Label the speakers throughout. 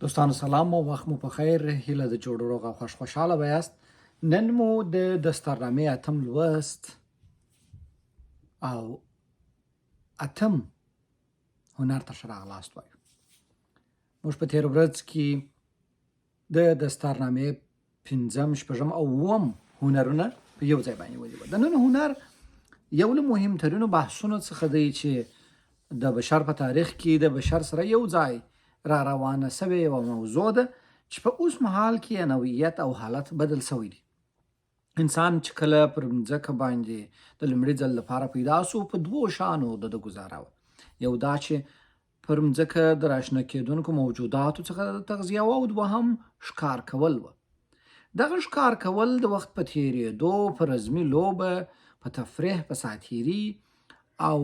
Speaker 1: دوستانو سلام او وخت مو په خیر. هیله د جوړ روغ او خوشحاله بیاست. نن مو د دستارنامې اتم لوست او اتم هنر ته ښه راغلاست وایو. موږ په تېره ورځ کې د دستارنامې پنځم، شپږم او اووم هنرونه په یو ځای باندې ولیدل. د نن هنر یو له مهمترینو بحثونو څخه دی چې د بشر په تاریخ کې د بشر سره یو ځای را روانه سوې یوه موضوع ده چې په اوس مهال کې نوعیت او حالت بدل سوی دی. انسان چې کله پر مځکه باندې د لومړي ځل لپاره پیدا سو، په دوو شانو د ګزاره وه. یو دا چې پر مځکه د راشنه کېدونکو موجوداتو څخه د تغذیه وه، او دوهم ښکار کول وه. دغه ښکار کول د وخت په تېرېدو په رزمي لوبه، په تفریح، په ساعتېري او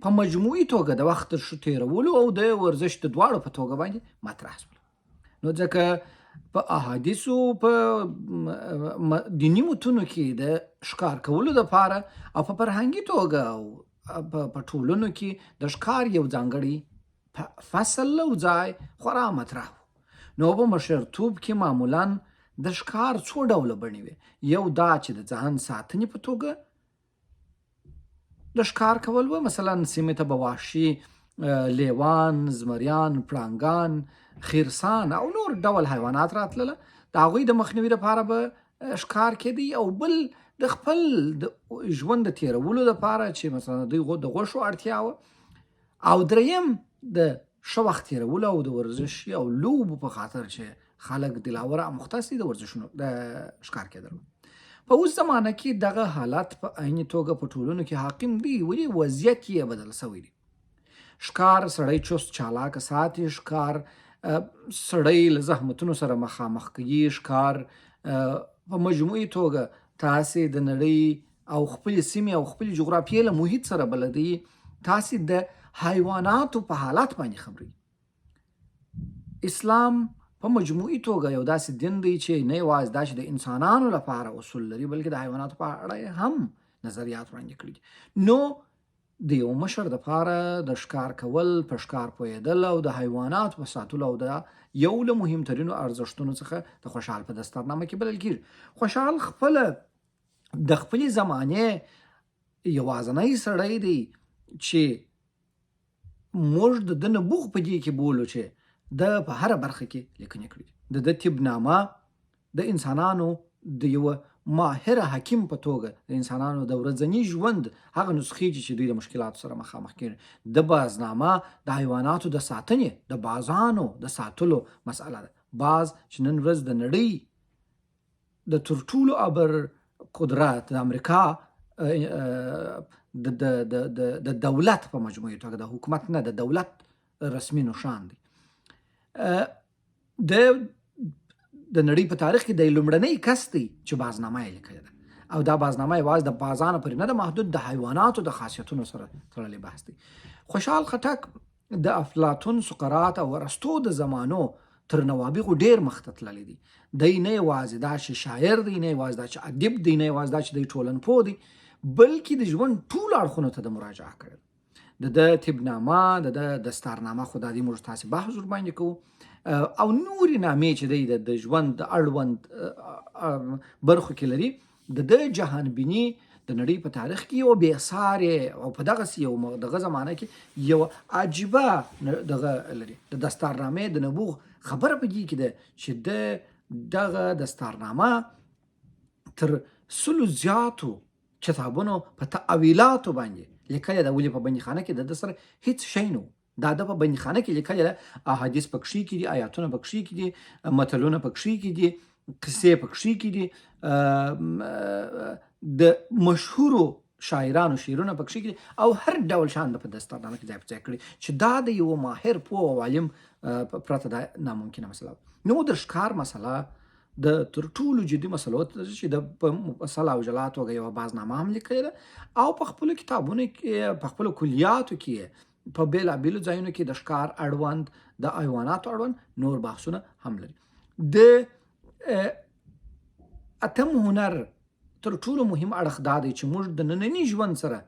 Speaker 1: په مجموعي توګه د وخت ښه تېرولو او د ورزش د دواړو په توګه باندې مطرح شول. نو ځکه په احادیثو، په دیني متونو کې د ښکار کولو دپاره او په فرهنګي توګه او په ټولنو کې د ښکار یو ځانګړی فصل او ځای خورا مطرح و. نو په مشرتوب کې معمولا د ښکار څو ډوله بڼې وې. یو دا چې د ځان ساتنې په توګه د ښکار کول و. مثلا سیمې ته به وحشي لیوان، زمریان، پړانګان، خرسان او نور ډول حیوانات راتلله. د هغوی د مخنیوي لپاره به ښکار کېدی، او بل د خپل د ژوند د تېرولو لپاره چې مثلا دوی د غوښو اړتیا وه، او دریم د ښه وخت تېرولو او د ورزش او لوبو په خاطر چې خلک دلاور او مختص دي د ورزشونو د ښکار کېدل. په اوس زمانه کې دغه حالت په عیني توګه په ټولنو کې حاکم دی، ولې وضعیت یې بدل سوی دی. ښکار سړی چست چالاکه ساتي، ښکار سړی له زحمتونو سره مخامخ کوي، ښکار په مجموعي توګه تاسې د نړۍ او خپلې سیمې او خپلې جغرافیې له محیط سره بلدی، تاسې د حیواناتو په حالات باندې خبري. اسلام په مجموعي توګه یو داسې دین دی چې نه یوازې دا چې د انسانانو لپاره اصول لري، بلکې د حیواناتو په اړه هم نظریات وړاندې کړي دي. نو د یو مشر دپاره د ښکار کول، په ښکار پوهېدل او د حیواناتو په ساتلو او د یو له مهمترینو ارزښتونو څخه د خوشحال په دستارنامه کې بلل کېږي. خوشحال خپله د خپلې زمانې یوازینی سړی دی چې موږ د ده نبوغ په دې کې بولو چې د په هره برخه کې لیکنې کړي دي. د طبنامه د انسانانو د یو ماهر حکیم په توګه د انسانانو د ورځني ژوند هغه نسخې چې دوی د مشکلاتو سره مخامخ کېږي. د بازنامه د حیواناتو د ساتنې، د بازانو د ساتلو مسئله ده. باز چې نن ورځ د نړۍ د تر ټولو ابر قدرت د امریکا د دولت په مجموعي توګه، د حکومت نه، د دولت رسمي نښان دی. د نړۍ په تاریخ کې د لومړنی کس دی چې بازنامه یې لیکلې ده، او دا بازنامه یوازې د بازانو پورې نه ده محدود، د حیواناتو د خاصیتونو سره تړلی بحث دی. خوشحال خټک د افلاطون، سقراط او ارسطو د زمانو تر نوابغو ډېر مخته تللی دی. دی نه یوازې دا چې شاعر دی، نه یوازې دا چې ادیب دی، نه یوازې دا چې دی ټولنپوه دی، بلکې د ژوند ټولو اړخونو ته د مراجعه کړی. د طبنامه، د دستارنامه، خو دا دی موږ تاسې بحث ورباندې کوو، او نورې نامې چې دی د ژوند د اړوند برخو کې لري. د جهانبیني د نړۍ په تاریخ کې یو بېسارې او په دغسې یو دغه زمانه کې یو عجیبه دغه لري. د دستارنامې د نبوغ خبره په دې کې ده چې د دغه دستارنامه تر سلو زیاتو کتابونو په تعویلاتو باندې لیکلې ده. ولې په بندیخانه کې د ده سره هیڅ شی نه و. دا د په بندیخانه کې لیکلې ده. احادیث پکښې کې دي، آیاتونه پکښې کې دي، متلونه پکښې کې دي، قصې پکښې کې دي، د مشهورو شاعرانو شعرونه پکښې کې دي، او هر ډول شان د په دستارنامه کې ځای په ځای کړي چې دا د یو ماهر پوه او عالم پرته دا ناممکنه مسله. نو د ښکار مسله د تر ټولو جدي مسلو چې د په مفصل او جلا توګه یوه بازنامه هم لیکلې ده، او په خپلو کتابونو کې، په خپلو کلیاتو کې، په بېلابېلو ځایونو کې د ښکار اړوند، د حیواناتو اړوند نور بحثونه هم لري. د اتم هنر تر ټولو مهم اړخ دا دی چې موږ د ننني ژوند سره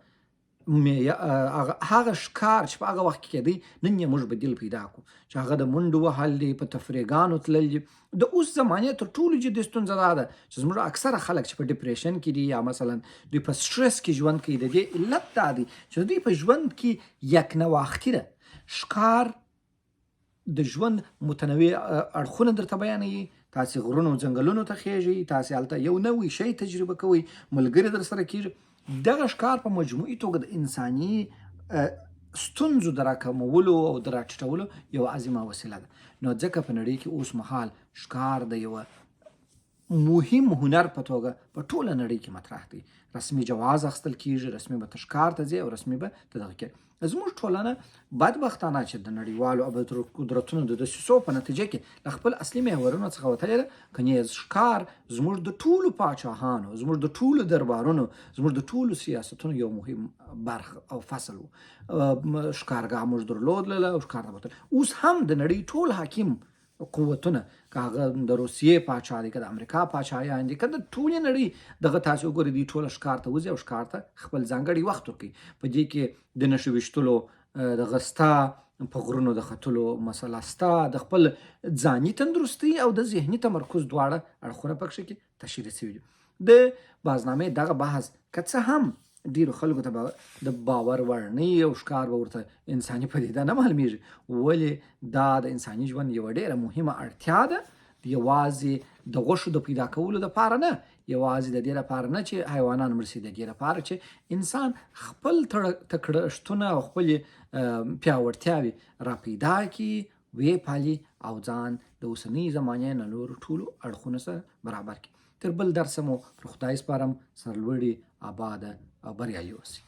Speaker 1: هغه ښکار چې په هغه وخت کې کېدی نن یې موږ بدیل پیدا کړو چې هغه د منډو وهل دي، په تفریحګانو تلل دي. د اوس زمانې تر ټولو جدي ستونزه دا ده چې زموږ اکثره خلک چې په ډیپریشن کې دي یا مثلا دوی په سټرس کې ژوند کوي، د دې علت دا دی چې دوی په ژوند کې یکنواختي ده. ښکار د ژوند متنوع اړخونه درته بیانوي. تاسې غرونو ځنګلونو ته خیږئ، تاسې هلته یو نوی شی تجربه کوئ، ملګري در سره کېږي. دغه ښکار په مجموعي توګه د انساني ستونزو د راکمولو او د راټیټولو یوه عظیمه وسیله ده. نو ځکه په نړۍ کې اوس مهال ښکار د یوه مهم هنر په توګه په ټوله نړۍ کې مطرح دی. رسمي جواز اخیستل کېږي، رسمي به ته ښکار ته ځې او رسمي به ته دغه کوې. زموږ ټولنه بدبختانه چې د نړیوالو قدرتونو د دسیسو په نتیجه کې له خپل اصلي محورونو څخه وتلې ده. که نیز ښکار زموږ د ټولو پاچاهانو، زموږ د ټولو دربارونو، زموږ د ټولو سیاستونو یو مهم برخه او فصل و. ښکارګاه موږ درلودله او ښکار ته بوتل. اوس هم د نړۍ ټول حاکم قوتونه، که هغه د روسیې پاچا دی، که د امریکا پاچایان دي، که د ټولې نړۍ دغه تاسې وګورئ دوی ټوله ښکار ته وځي او ښکار ته خپل ځانګړی وخت ورکوي. په دې کې د نښو ویشتلو دغه ستا، په غرونو د ختلو مسله ستا، د خپل ځاني تندرستۍ او د ذهني تمرکز دواړه اړخونه پکښې کې تشریح شوي دي. د بازنامې دغه بحث که څه هم ډیرو خلکو ته د باور وړ نه وي او ښکار به ورته انساني پدیده نه معلومیږي، ولې دا د انساني ژوند یوه ډیره مهمه اړتیا ده. یوازې د غوښو د پیدا کولو دپاره نه، یوازې د دې لپاره نه چې حیوانان مړه شي، د دې لپاره چې انسان خپل تکړښتونه او خپلې پیاوړتیاوې را پیدا کړي، ویې پالي او ځان د اوسنۍ زمانې نه نورو ټولو اړخونو سره برابر کړي. تر بل درسه مو پر خدای سپارم. سرلوړي، اباده او بریالي اوسئ.